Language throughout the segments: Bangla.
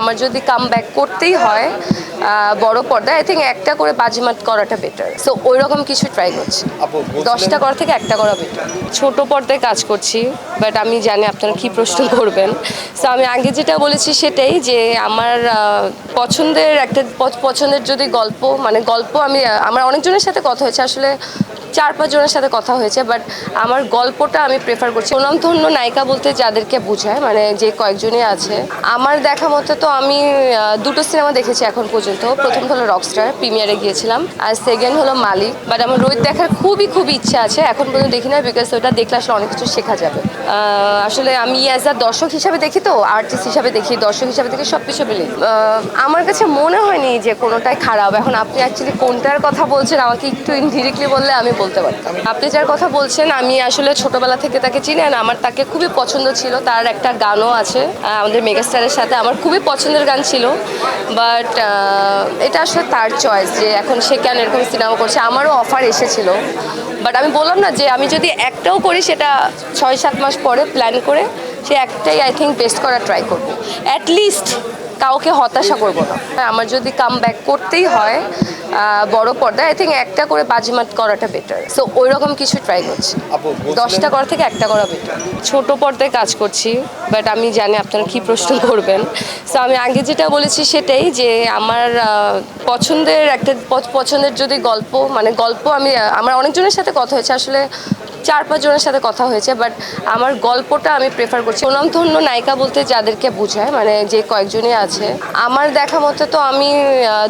আমার যদি কাম ব্যাক করতেই হয় বড় পর্দায়, আই থিঙ্ক একটা করে বাজিমাত করাটা বেটার। সো ওই রকম কিছু ট্রাই করছি। 10টা করা থেকে একটা করা বেটার। ছোট পর্দায় কাজ করছি, বাট আমি জানি আপনারা কি প্রশ্ন করবেন। সো আমি আগে যেটা বলেছি সেটাই, যে আমার পছন্দের যদি গল্প, মানে গল্প আমার অনেকজনের সাথে কথা হয়েছে, আসলে 4-5 জনের সাথে কথা হয়েছে, বাট আমার গল্পটা আমি প্রেফার করছি। সুনামধন্য নায়িকা বলতে যাদেরকে বোঝায়, মানে যে কয়েকজনই আছে আমার দেখা মতে, তো আমি দুটো সিনেমা দেখেছি এখন পর্যন্ত। প্রথম হলো রকস্টার, প্রিমিয়ারে গিয়েছিলাম, আর সেকেন্ড হলো মালিক। বাট আমার রোহিত দেখার খুবই ইচ্ছা আছে, এখন পর্যন্ত দেখি না, বিকজ ওটা দেখলে আসলে অনেক কিছু শেখা যাবে। আসলে আমি অ্যাজ আ দর্শক হিসাবে দেখি, তো আর্টিস্ট হিসাবে দেখি, দর্শক হিসাবে দেখি, সব কিছু মিলে আমার কাছে মনে হয়নি যে কোনোটাই খারাপ। এখন আপনি অ্যাকচুয়ালি কোনটার কথা বলছেন আমাকে একটু ইনডিরেক্টলি বললে আমি বলতে পারি। আপনি যার কথা বলছেন আমি আসলে ছোটবেলা থেকে তাকে চিনি, আর আমার তাকে খুবই পছন্দ ছিল। তার একটা গানও আছে আমাদের মেগাস্টারের সাথে, আমার খুবই পছন্দের গান ছিল। বাট এটা আসলে তার চয়েস, যে এখন সে কেন এরকম সিনেমা করছে। আমারও অফার এসেছিল, বাট আমি বললাম না যে আমি যদি একটাও করি সেটা 6-7 মাস পরে প্ল্যান করে সে একটাই আই থিঙ্ক বেস্ট করার ট্রাই করবো। অ্যাটলিস্ট কাউকে হতাশা করবো না। আমার যদি কাম ব্যাক করতেই হয় বড় পর্দায়, আই থিঙ্ক একটা করে বাজিমাত করাটা বেটার। সো ওই রকম কিছু ট্রাই করছি। 10টা করা থেকে একটা করা বেটার। ছোট পর্দায় কাজ করছি, বাট আমি জানি আপনারা কি প্রশ্ন করবেন। সো আমি আগে যেটা বলেছি সেটাই, যে আমার পছন্দের যদি গল্প, মানে গল্প আমার অনেকজনের সাথে কথা হয়েছে, আসলে 4-5 জনের সাথে কথা হয়েছে, বাট আমার গল্পটা আমি প্রেফার করছি। সুনামধন্য নায়িকা বলতে যাদেরকে বোঝায়, মানে যে কয়েকজনই আছে আমার দেখা মতে, তো আমি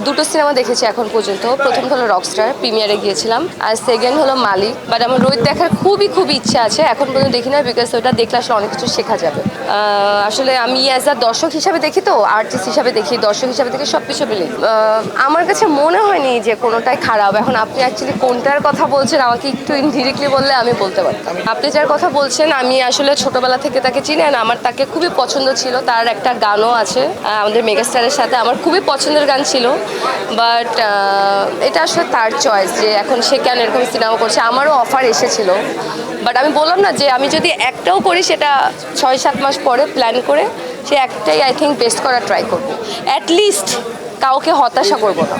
দুটো সিনেমা দেখেছি এখন পর্যন্ত। প্রথম হলো রকস্টার, প্রিমিয়ারে গিয়েছিলাম, আর সেকেন্ড হলো মালিক। বাট আমার রোহিত দেখার খুবই ইচ্ছা আছে, এখন পর্যন্ত দেখি না, বিকজ ওটা দেখলে আসলে অনেক কিছু শেখা যাবে। আসলে আমি অ্যাজ আ দর্শক হিসাবে দেখি, তো আর্টিস্ট হিসাবে দেখি, দর্শক হিসাবে দেখি, সব কিছু মিলে আমার কাছে মনে হয়নি যে কোনোটাই খারাপ। এখন আপনি অ্যাকচুয়ালি কোনটার কথা বলছেন আমাকে একটু ইনডিরেক্টলি বললে আমি বলতে পারি। আপনি যার কথা বলছেন আমি আসলে ছোটবেলা থেকে তাকে চিনি, আর আমার তাকে খুবই পছন্দ ছিল। তার একটা গানও আছে আমাদের মেগাস্টারের সাথে, আমার খুবই পছন্দের গান ছিল। বাট এটা আসলে তার চয়েস, যে এখন সে কেন এরকম সিনেমা করছে। আমারও অফার এসেছিল, বাট আমি বললাম না যে আমি যদি একটাও করি সেটা 6-7 মাস পরে প্ল্যান করে সে একটাই আই থিঙ্ক বেস্ট করার ট্রাই করবো। অ্যাটলিস্ট কাউকে হতাশা করবো না।